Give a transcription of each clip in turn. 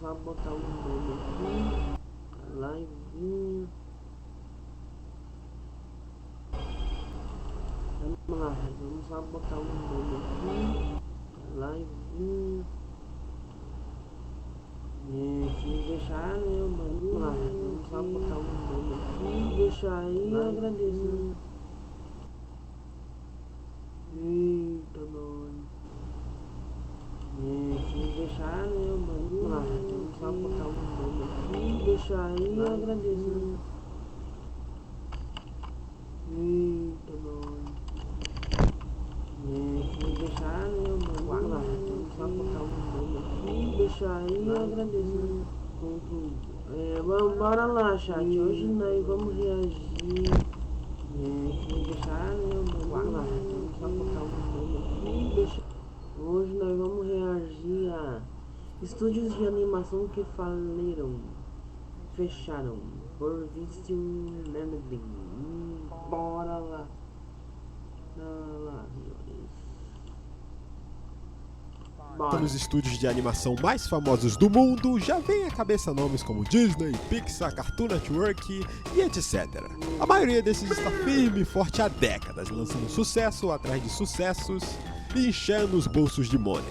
só botar um nome aqui. Live. Vamos lá, vamos só botar um nome aqui. Live. Se deixar, né, mano? Vamos lá, vamos só botar um nome aqui. Deixar aí, eu agradeço. Eita, mano. Se deixar, né, mano? Vamos lá, vamos só botar um nome aqui. Deixar aí, eu agradeço. Eita, mano. Se deixar, né, mano? Vamos lá, vamos só botar um nome aqui. Deixar aí, eu agradeço. Bora lá, chat. Hoje nós vamos reagir. Se deixar, né, mano? Vamos lá, vamos só botar um nome aqui. Hoje nós vamos reagir a estúdios de animação que faliram, fecharam por vício merda. Bora lá. Nos estúdios de animação mais famosos do mundo, já vem à cabeça nomes como Disney, Pixar, Cartoon Network e etc. A maioria desses está firme e forte há décadas, lançando sucesso atrás de sucessos e enchendo os bolsos de money.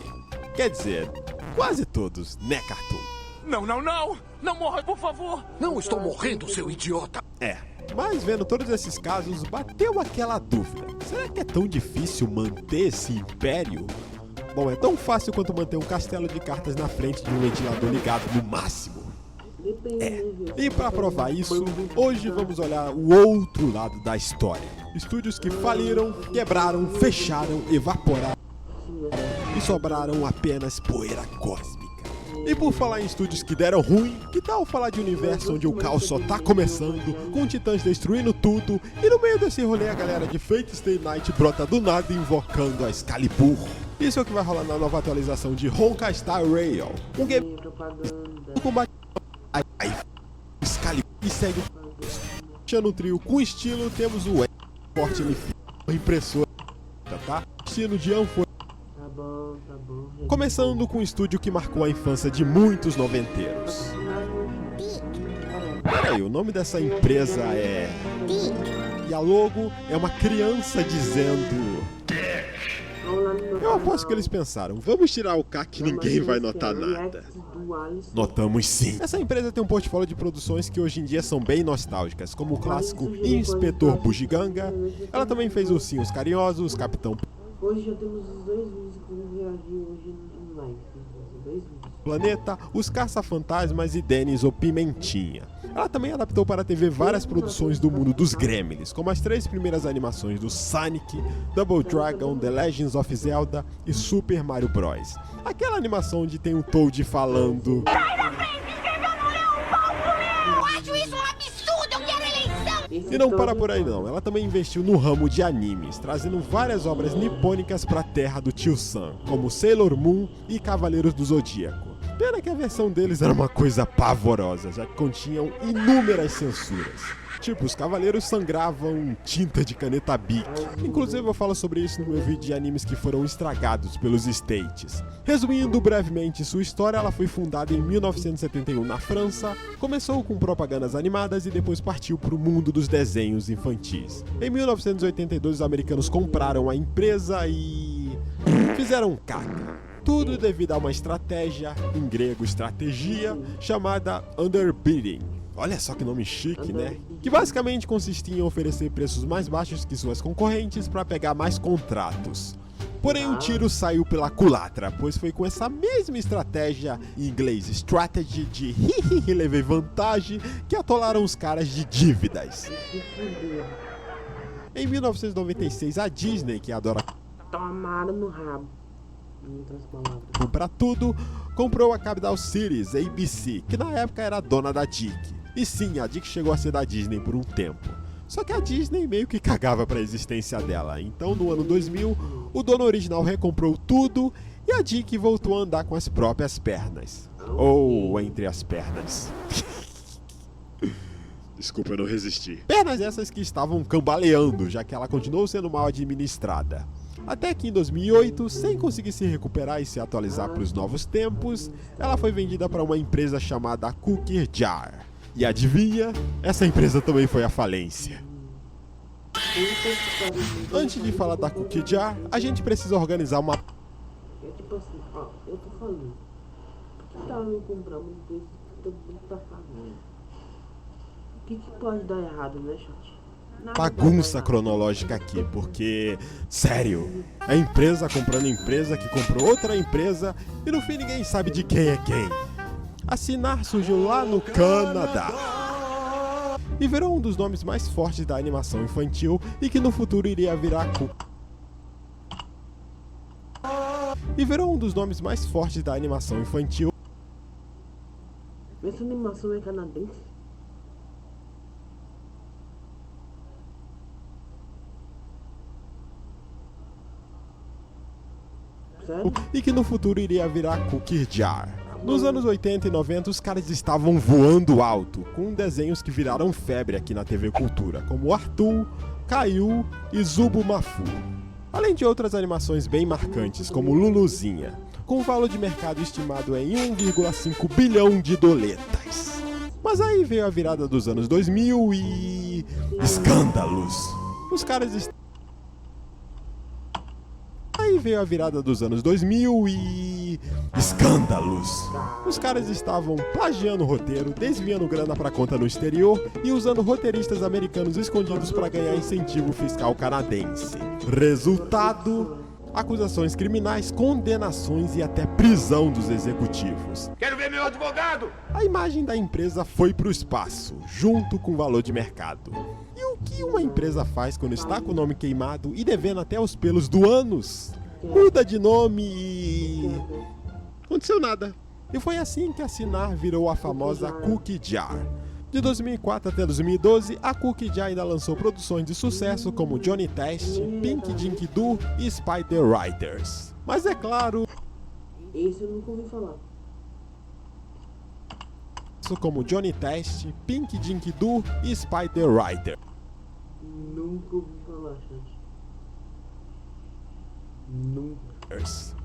Quer dizer, quase todos, né, Cartoon? Não! Não morra, por favor! Não estou morrendo, seu idiota! Mas vendo todos esses casos, bateu aquela dúvida. Será que é tão difícil manter esse império? Bom, é tão fácil quanto manter um castelo de cartas na frente de um ventilador ligado no máximo. E para provar isso, hoje vamos olhar o outro lado da história. Estúdios que faliram, quebraram, fecharam, evaporaram e sobraram apenas poeira cósmica. E por falar em estúdios que deram ruim, que tal falar de um universo onde o caos só tá começando, com titãs destruindo tudo, e no meio desse rolê a galera de Fate Stay Night brota do nada invocando a Excalibur. Isso é o que vai rolar na nova atualização de Honkai Star Rail. Um game do combate Excalibur e segue fechando o trio com estilo, temos o forte impressora, tá? Estilo de Anfo. Tá bom. Começando com um estúdio que marcou a infância de muitos noventeiros. Peraí, o nome dessa empresa é... E a logo é uma criança dizendo... Eu aposto que eles pensaram, vamos tirar o K que ninguém vai notar nada. Notamos sim. Essa empresa tem um portfólio de produções que hoje em dia são bem nostálgicas, como o clássico Inspetor Bugiganga. Ela também fez Ursinhos Carinhosos, Capitão Hoje já temos os dois vídeos que vamos reagir hoje em live. Dois vídeos. Planeta, Os Caça-Fantasmas e Dennis o Pimentinha. Ela também adaptou para a TV várias produções do mundo dos Gremlins, como as 3 primeiras animações do Sonic, Double Dragon, The Legends of Zelda e Super Mario Bros. Aquela animação onde tem o Toad falando... Sai da frente, escreveu no leão, pau comeu! Acho isso um absurdo, eu quero eleição! E não para por aí não, ela também investiu no ramo de animes, trazendo várias obras nipônicas para a terra do Tio Sam, como Sailor Moon e Cavaleiros do Zodíaco. Pena que a versão deles era uma coisa pavorosa, já que continham inúmeras censuras. Tipo, os cavaleiros sangravam tinta de caneta Bic. Inclusive eu falo sobre isso no meu vídeo de animes que foram estragados pelos States. Resumindo brevemente sua história, ela foi fundada em 1971 na França, começou com propagandas animadas e depois partiu para o mundo dos desenhos infantis. Em 1982 os americanos compraram a empresa e... fizeram caca. Tudo devido a uma estratégia, em grego estratégia, chamada underbidding. Olha só que nome chique, né? Que basicamente consistia em oferecer preços mais baixos que suas concorrentes para pegar mais contratos. Porém, o tiro saiu pela culatra, pois foi com essa mesma estratégia, em inglês strategy de hihihi levei vantagem, que atolaram os caras de dívidas. Em 1996, a Disney, que adora Tomaram no rabo. Em outras palavras. comprar tudo, comprou a Capital Cities, ABC, que na época era dona da Dick. E sim, a Dick chegou a ser da Disney por um tempo. Só que a Disney meio que cagava para a existência dela. Então, no ano 2000, o dono original recomprou tudo e a Dick voltou a andar com as próprias pernas. Ou entre as pernas. Desculpa, eu não resisti. Pernas essas que estavam cambaleando, já que ela continuou sendo mal administrada. Até que em 2008, sem conseguir se recuperar e se atualizar para os novos tempos, ela foi vendida para uma empresa chamada Cookie Jar. E adivinha? Essa empresa também foi à falência. Antes de falar da Cookie Jar, a gente precisa organizar uma... É tipo assim, ó, eu tô falando. Por que tava me comprando uma coisa que todo mundo tá falando? O que pode dar errado, né, chat? Nada bagunça cronológica aqui, porque, sério, a empresa comprando empresa que comprou outra empresa e no fim ninguém sabe de quem é quem. A Cinar surgiu lá no Canadá e virou um dos nomes mais fortes da animação infantil e que no futuro iria virar Essa animação é canadense? Sério? e que no futuro iria virar Cookie Jar. Nos anos 80 e 90, os caras estavam voando alto, com desenhos que viraram febre aqui na TV Cultura, como Arthur, Caillou e Zubumafu. Além de outras animações bem marcantes, como Luluzinha, com um valor de mercado estimado em 1,5 bilhão de doletas. Mas aí veio a virada dos anos 2000 e... escândalos. Os caras estavam plagiando o roteiro, desviando grana pra conta no exterior e usando roteiristas americanos escondidos pra ganhar incentivo fiscal canadense. Resultado: acusações criminais, condenações e até prisão dos executivos. Quero ver meu advogado! A imagem da empresa foi pro espaço, junto com o valor de mercado. E o que uma empresa faz quando está com o nome queimado e devendo até os pelos do ânus? Muda de nome e... aconteceu nada. E foi assim que a Cinar virou a famosa Cookie Jar. De 2004 até 2012, a Cookie Jar ainda lançou produções de sucesso como Johnny Test, Pink Dinky Doo e Spider Riders. Mas é claro... Esse eu nunca ouvi falar. como Johnny Test, Pink Dinky Doo e Spider Rider. Nunca ouvi falar, gente. Nunca.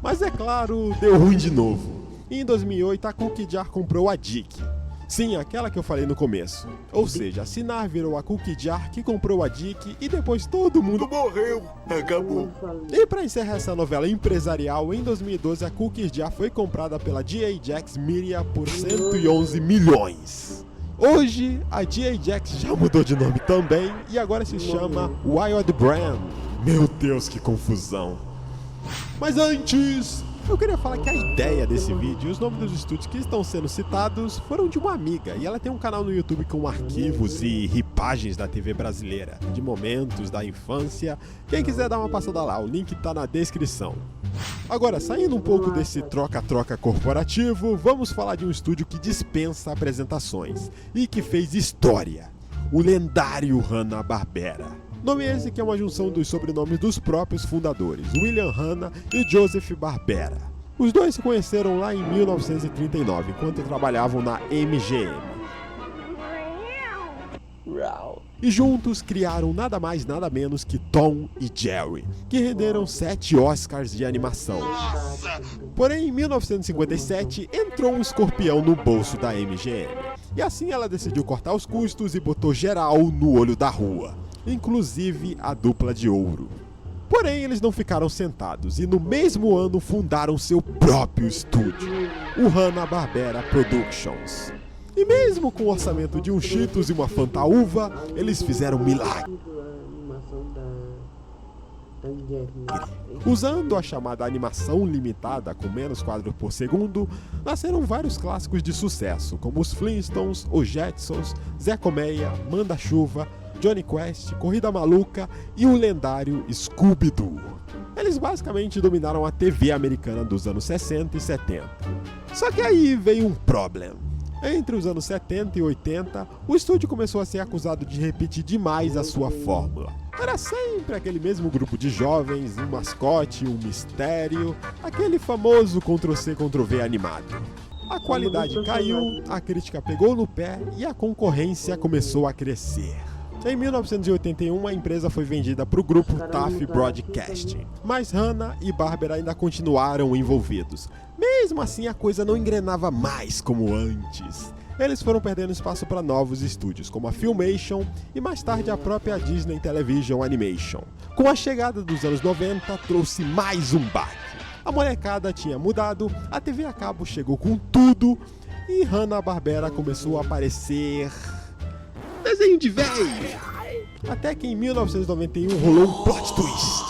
Mas é claro, deu ruim de novo. E em 2008 a Cookie Jar comprou a Dick. Sim, aquela que eu falei no começo. Ou seja, a Cinar virou a Cookie Jar que comprou a Dick e depois todo mundo Morreu! Acabou! E para encerrar essa novela empresarial, em 2012 a Cookie Jar foi comprada pela G.A. Media por 111 milhões. Hoje, a G.A. já mudou de nome também e agora se chama Wild Brand. Meu Deus, que confusão. Mas antes, eu queria falar que a ideia desse vídeo e os nomes dos estúdios que estão sendo citados foram de uma amiga. E ela tem um canal no YouTube com arquivos e ripagens da TV brasileira, de momentos da infância. Quem quiser dar uma passada lá, o link tá na descrição. Agora, saindo um pouco desse troca-troca corporativo, vamos falar de um estúdio que dispensa apresentações e que fez história. O lendário Hanna-Barbera. Nome esse que é uma junção dos sobrenomes dos próprios fundadores, William Hanna e Joseph Barbera. Os dois se conheceram lá em 1939, enquanto trabalhavam na MGM. E juntos criaram nada mais nada menos que Tom e Jerry, que renderam 7 Oscars de animação. Porém, em 1957, entrou um escorpião no bolso da MGM. E assim ela decidiu cortar os custos e botou geral no olho da rua, inclusive a dupla de ouro. Porém, eles não ficaram sentados e no mesmo ano fundaram seu próprio estúdio, o Hanna-Barbera Productions. E mesmo com o orçamento de um Cheetos e uma Fantaúva, eles fizeram milagre. Usando a chamada animação limitada com menos quadros por segundo, nasceram vários clássicos de sucesso, como os Flintstones, os Jetsons, Zé Colmeia, Manda-Chuva, Johnny Quest, Corrida Maluca e o lendário Scooby-Doo. Eles basicamente dominaram a TV americana dos anos 60 e 70. Só que aí veio um problema. Entre os anos 70 e 80, o estúdio começou a ser acusado de repetir demais a sua fórmula. Era sempre aquele mesmo grupo de jovens, um mascote, um mistério, aquele famoso Ctrl-C, Ctrl-V animado. A qualidade caiu, a crítica pegou no pé e a concorrência começou a crescer. Em 1981, a empresa foi vendida para o grupo TAF Broadcasting, mas Hanna e Barbera ainda continuaram envolvidos. Mesmo assim, a coisa não engrenava mais como antes. Eles foram perdendo espaço para novos estúdios, como a Filmation e mais tarde a própria Disney Television Animation. Com a chegada dos anos 90, trouxe mais um baque. A molecada tinha mudado, a TV a cabo chegou com tudo e Hanna-Barbera começou a aparecer desenho de véio. Até que em 1991 rolou um plot twist.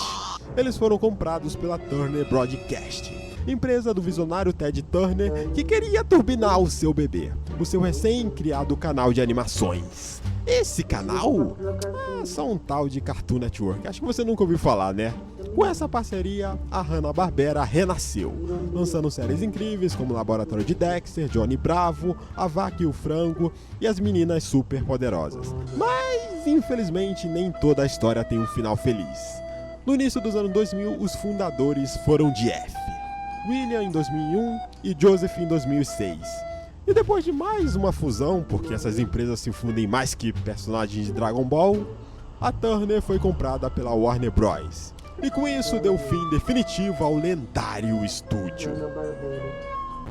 Eles foram comprados pela Turner Broadcasting, empresa do visionário Ted Turner, que queria turbinar o seu bebê, o seu recém-criado canal de animações. Esse canal? Só um tal de Cartoon Network. Acho que você nunca ouviu falar, né? Com essa parceria, a Hanna-Barbera renasceu, lançando séries incríveis como Laboratório de Dexter, Johnny Bravo, A Vaca e o Frango e As Meninas Super Poderosas. Mas, infelizmente, nem toda a história tem um final feliz. No início dos anos 2000, os fundadores foram de F. William em 2001 e Joseph em 2006. E depois de mais uma fusão, porque essas empresas se fundem mais que personagens de Dragon Ball, a Turner foi comprada pela Warner Bros. E com isso deu fim definitivo ao lendário estúdio.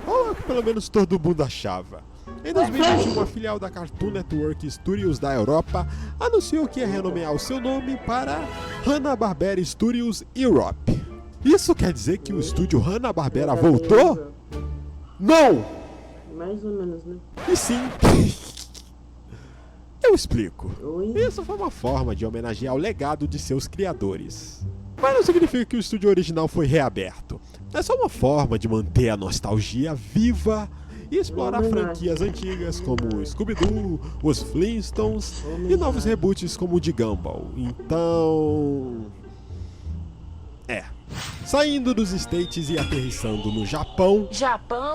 Ou é o que pelo menos todo mundo achava. Em 2021, a filial da Cartoon Network Studios da Europa anunciou que ia renomear o seu nome para Hanna-Barbera Studios Europe. Isso quer dizer que o estúdio Hanna-Barbera voltou? Não! Mais ou menos, né? E sim. Eu explico. Oi? Isso foi uma forma de homenagear o legado de seus criadores. Mas não significa que o estúdio original foi reaberto. É só uma forma de manter a nostalgia viva e explorar franquias antigas como Scooby-Doo, os Flintstones e novos reboots como o de Gumball. Então... Saindo dos States e aterrissando no Japão,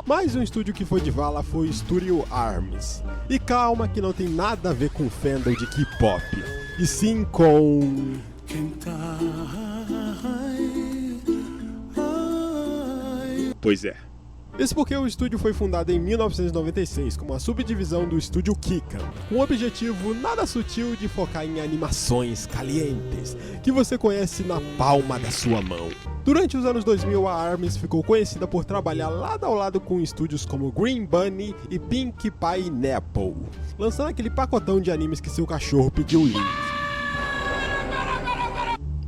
mais um estúdio que foi de vala foi o Studio Arms. E calma que não tem nada a ver com fandom de K-pop, e sim com... Pois é. Isso porque o estúdio foi fundado em 1996 como uma subdivisão do estúdio Kikan, com o objetivo nada sutil de focar em animações calientes, que você conhece na palma da sua mão. Durante os anos 2000, a ARMS ficou conhecida por trabalhar lado ao lado com estúdios como Green Bunny e Pink Pineapple, lançando aquele pacotão de animes que seu cachorro pediu link.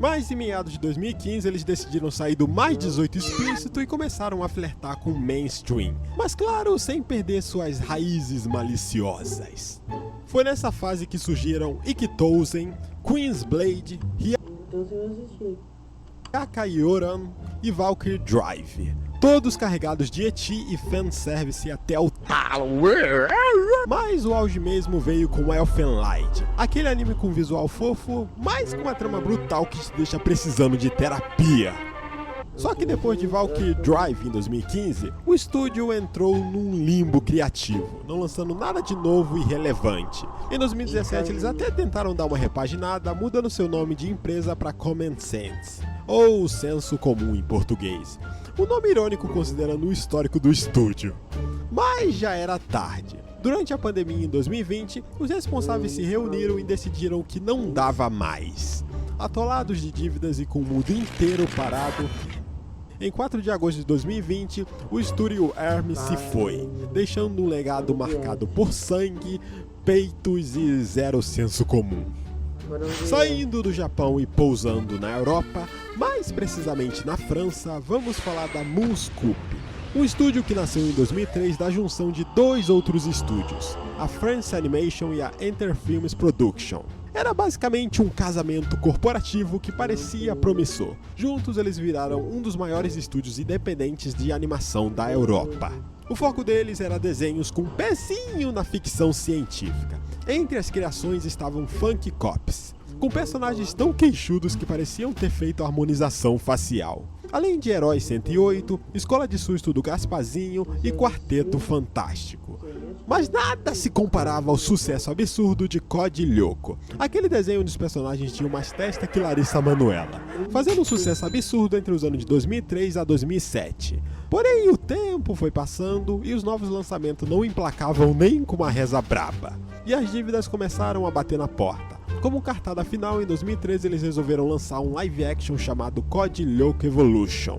Mas em meados de 2015 eles decidiram sair do mais 18 explícito e começaram a flertar com o mainstream, mas claro, sem perder suas raízes maliciosas. Foi nessa fase que surgiram Ikitosen, Queen's Blade, Então você vai assistir. Hyakka-Yoran e Valkyrie Drive, todos carregados de eti e fanservice até o talo. Mas o auge mesmo veio com Elfen Lied, aquele anime com visual fofo, mas com uma trama brutal que te deixa precisando de terapia. Só que depois de Valkyrie Drive em 2015, o estúdio entrou num limbo criativo, não lançando nada de novo e relevante. Em 2017 eles até tentaram dar uma repaginada, mudando seu nome de empresa para Common Sense, ou Senso Comum em português. Um nome irônico considerando o histórico do estúdio. Mas já era tarde. Durante a pandemia em 2020, os responsáveis se reuniram e decidiram que não dava mais. Atolados de dívidas e com o mundo inteiro parado, em 4 de agosto de 2020, o estúdio ARMS se foi, deixando um legado marcado por sangue, peitos e zero senso comum. Saindo do Japão e pousando na Europa, mais precisamente na França, vamos falar da Moon Scoop, um estúdio que nasceu em 2003 da junção de dois outros estúdios, a France Animation e a Enter Films Production. Era basicamente um casamento corporativo que parecia promissor. Juntos eles viraram um dos maiores estúdios independentes de animação da Europa. O foco deles era desenhos com um pezinho na ficção científica. Entre as criações estavam Funky Cops, com personagens tão queixudos que pareciam ter feito harmonização facial. Além de Herói 108, Escola de Susto do Gaspazinho e Quarteto Fantástico. Mas nada se comparava ao sucesso absurdo de Code Lyoko, aquele desenho onde os personagens tinham mais testa que Larissa Manoela, fazendo um sucesso absurdo entre os anos de 2003 a 2007. Porém, o tempo foi passando e os novos lançamentos não emplacavam nem com uma reza braba. E as dívidas começaram a bater na porta, Como cartada final, em 2013 eles resolveram lançar um live action chamado Code Lyoko Evolution.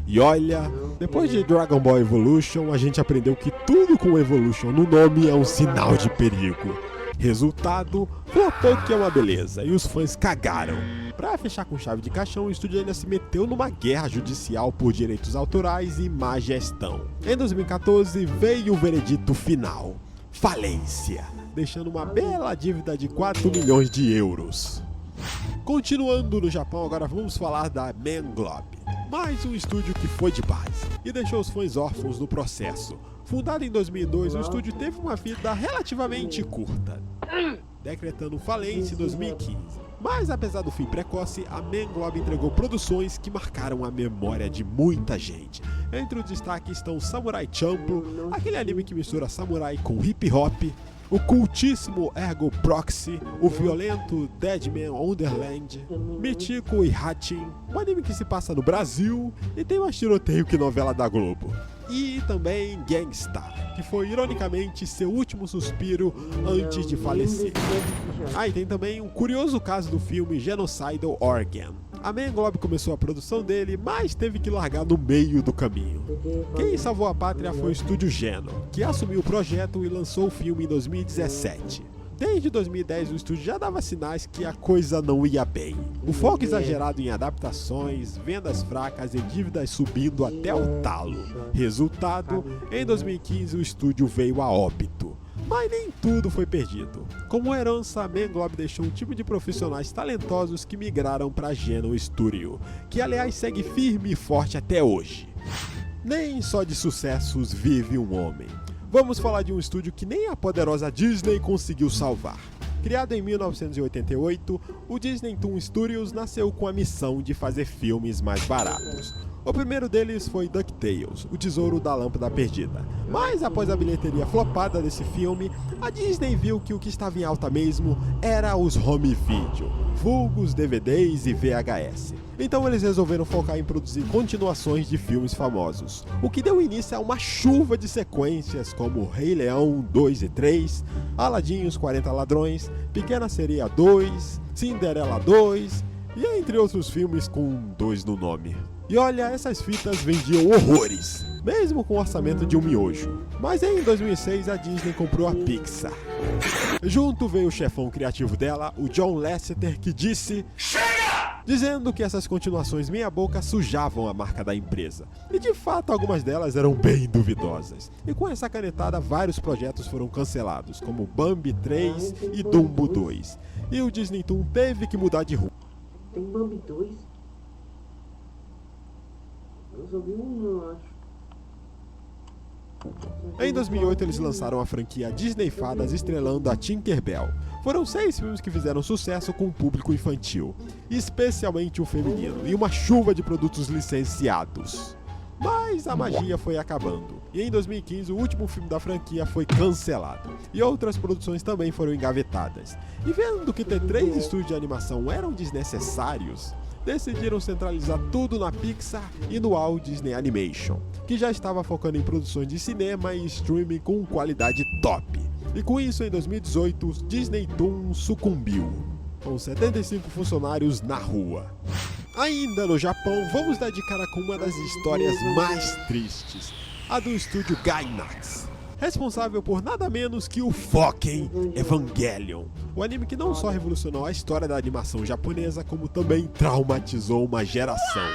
E olha, depois de Dragon Ball Evolution, a gente aprendeu que tudo com Evolution no nome é um sinal de perigo. Resultado, flopou que é uma beleza, e os fãs cagaram. Pra fechar com chave de caixão, o estúdio ainda se meteu numa guerra judicial por direitos autorais e má gestão. Em 2014 veio o veredito final: falência, deixando uma bela dívida de 4 milhões de euros. Continuando no Japão, agora vamos falar da Manglobe, mais um estúdio que foi de base e deixou os fãs órfãos no processo. Fundado em 2002, o estúdio teve uma vida relativamente curta, decretando falência em 2015. Mas apesar do fim precoce, a Manglobe entregou produções que marcaram a memória de muita gente. Entre os destaques estão Samurai Champloo, aquele anime que mistura samurai com hip hop, o cultíssimo Ergo Proxy, o violento Deadman Wonderland, Michiko e Hatchin, um anime que se passa no Brasil e tem mais tiroteio que novela da Globo. E também Gangstar, que foi ironicamente seu último suspiro antes de falecer. E tem também um curioso caso do filme Genocidal Organ. A Manglobe começou a produção dele, mas teve que largar no meio do caminho. Quem salvou a pátria foi o estúdio Geno, que assumiu o projeto e lançou o filme em 2017. Desde 2010 o estúdio já dava sinais que a coisa não ia bem. O foco exagerado em adaptações, vendas fracas e dívidas subindo até o talo. Resultado, em 2015 o estúdio veio a óbito. Mas nem tudo foi perdido. Como herança, a Manglobe deixou um time de profissionais talentosos que migraram para Geno Studio, que aliás segue firme e forte até hoje. Nem só de sucessos vive um homem. Vamos falar de um estúdio que nem a poderosa Disney conseguiu salvar. Criado em 1988, o Disney Toon Studios nasceu com a missão de fazer filmes mais baratos. O primeiro deles foi DuckTales, o Tesouro da Lâmpada Perdida. Mas após a bilheteria flopada desse filme, a Disney viu que o que estava em alta mesmo era os home video, vulgos DVDs e VHS. Então eles resolveram focar em produzir continuações de filmes famosos, o que deu início a uma chuva de sequências como Rei Leão 2 e 3, Aladdin e os 40 Ladrões, Pequena Sereia 2, Cinderela 2 e entre outros filmes com 2 no nome. E olha, essas fitas vendiam horrores, mesmo com o orçamento de um miojo. Mas em 2006 a Disney comprou a Pixar. Junto veio o chefão criativo dela, o John Lasseter, que disse: "Chega!", dizendo que essas continuações meia boca sujavam a marca da empresa. E de fato algumas delas eram bem duvidosas. E com essa canetada vários projetos foram cancelados, como Bambi 3 e Dumbo 2. E o Disney Toon teve que mudar de rumo. Tem Bambi 2? Eu só vi um, eu acho. Em 2008 eles lançaram a franquia Disney Fadas, estrelando a Tinkerbell. Foram 6 filmes que fizeram sucesso com o público infantil, especialmente o feminino, e uma chuva de produtos licenciados. Mas a magia foi acabando, e em 2015 o último filme da franquia foi cancelado, e outras produções também foram engavetadas. E vendo que ter 3 estúdios de animação eram desnecessários, decidiram centralizar tudo na Pixar e no Walt Disney Animation, que já estava focando em produções de cinema e streaming com qualidade top. E com isso, em 2018, o Disney Toon sucumbiu, com 75 funcionários na rua. Ainda no Japão, vamos dar de cara com uma das histórias mais tristes, a do estúdio Gainax, responsável por nada menos que o fucking Evangelion, o anime que não só revolucionou a história da animação japonesa, como também traumatizou uma geração.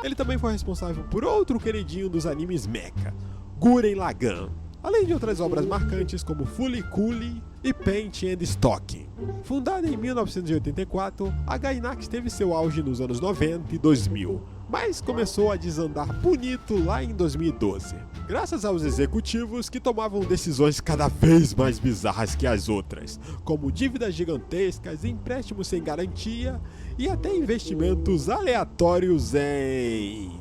Ele também foi responsável por outro queridinho dos animes mecha, Gurren Lagann, além de outras obras marcantes como Fooly Cooly e Paint and Stocking. Fundada em 1984, a Gainax teve seu auge nos anos 90 e 2000, mas começou a desandar bonito lá em 2012, graças aos executivos que tomavam decisões cada vez mais bizarras que as outras, como dívidas gigantescas, empréstimos sem garantia e até investimentos aleatórios em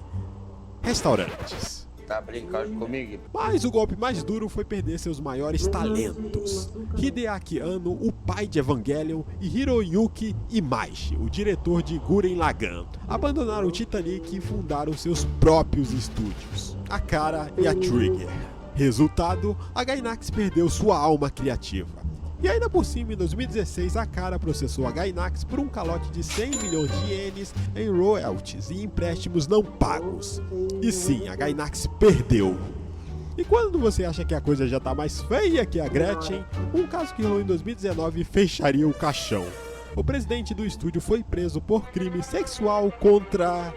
restaurantes. Tá brincando comigo? Mas o golpe mais duro foi perder seus maiores talentos. Hideaki Anno, o pai de Evangelion, e Hiroyuki Imaishi, o diretor de Gurren Lagann, abandonaram o Titanic e fundaram seus próprios estúdios, a Kara e a Trigger. Resultado, a Gainax perdeu sua alma criativa. E ainda por cima, em 2016, a Cara processou a Gainax por um calote de 100 milhões de ienes em royalties e empréstimos não pagos. E sim, a Gainax perdeu. E quando você acha que a coisa já tá mais feia que a Gretchen, um caso que rolou em 2019 fecharia o caixão. O presidente do estúdio foi preso por crime sexual contra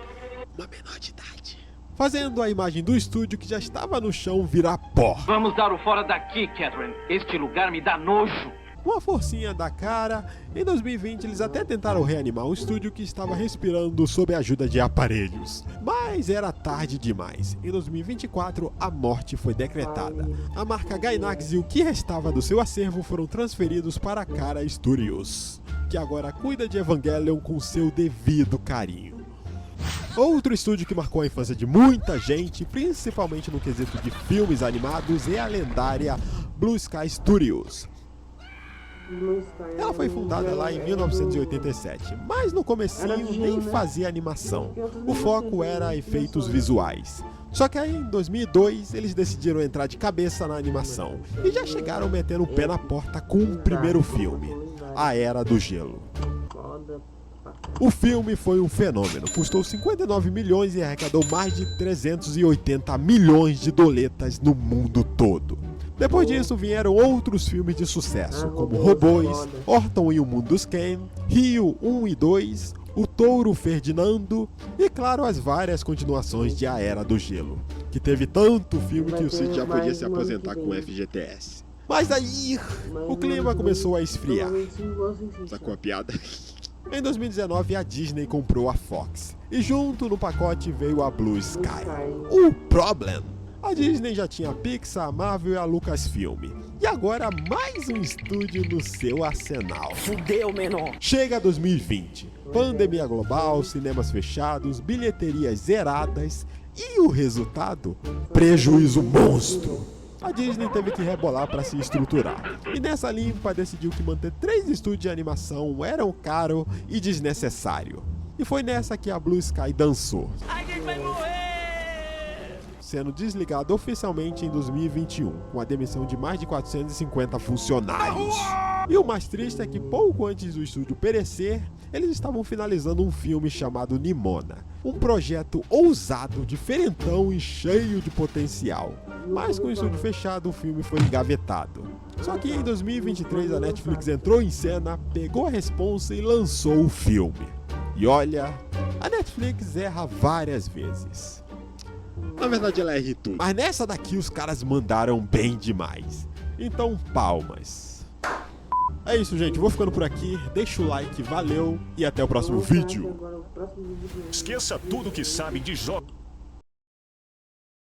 uma menor de idade, fazendo a imagem do estúdio, que já estava no chão, virar pó. Vamos dar o fora daqui, Catherine. Este lugar me dá nojo. Com a forcinha da Cara, em 2020 eles até tentaram reanimar o estúdio, que estava respirando sob a ajuda de aparelhos. Mas era tarde demais. Em 2024, a morte foi decretada. A marca Gainax e o que restava do seu acervo foram transferidos para a Cara Studios, que agora cuida de Evangelion com seu devido carinho. Outro estúdio que marcou a infância de muita gente, principalmente no quesito de filmes animados, é a lendária Blue Sky Studios. Ela foi fundada lá em 1987, mas no comecinho nem fazia animação. O foco era efeitos visuais. Só que aí em 2002 eles decidiram entrar de cabeça na animação e já chegaram metendo o pé na porta com o primeiro filme, A Era do Gelo. O filme foi um fenômeno, custou 59 milhões e arrecadou mais de 380 milhões de doletas no mundo todo. Depois disso vieram outros filmes de sucesso, como Robôs, Orton e o Mundo dos Ken, Rio 1 e 2, O Touro Ferdinando e, claro, as várias continuações de A Era do Gelo, que teve tanto filme que o Cid já podia se aposentar com o FGTS. Mas aí, o clima começou a esfriar. Sacou a piada? Em 2019, a Disney comprou a Fox, e junto no pacote veio a Blue Sky. O Problem! A Disney já tinha a Pixar, a Marvel e a Lucasfilm. E agora mais um estúdio no seu arsenal. Fudeu, menor. Chega 2020. Pandemia global, cinemas fechados, bilheterias zeradas. E o resultado? Prejuízo monstro. A Disney teve que rebolar para se estruturar. E nessa limpa decidiu que manter 3 estúdios de animação era caro e desnecessário. E foi nessa que a Blue Sky dançou, sendo desligado oficialmente em 2021, com a demissão de mais de 450 funcionários. E o mais triste é que pouco antes do estúdio perecer, eles estavam finalizando um filme chamado Nimona, um projeto ousado, diferentão e cheio de potencial. Mas com o estúdio fechado, o filme foi engavetado. Só que em 2023 a Netflix entrou em cena, pegou a responsa e lançou o filme. E olha, a Netflix erra várias vezes. Na verdade ela erra tudo. Mas nessa daqui os caras mandaram bem demais. Então palmas. É isso, gente, vou ficando por aqui. Deixa o like, valeu e até o próximo vídeo. Esqueça tudo que sabe de jogos.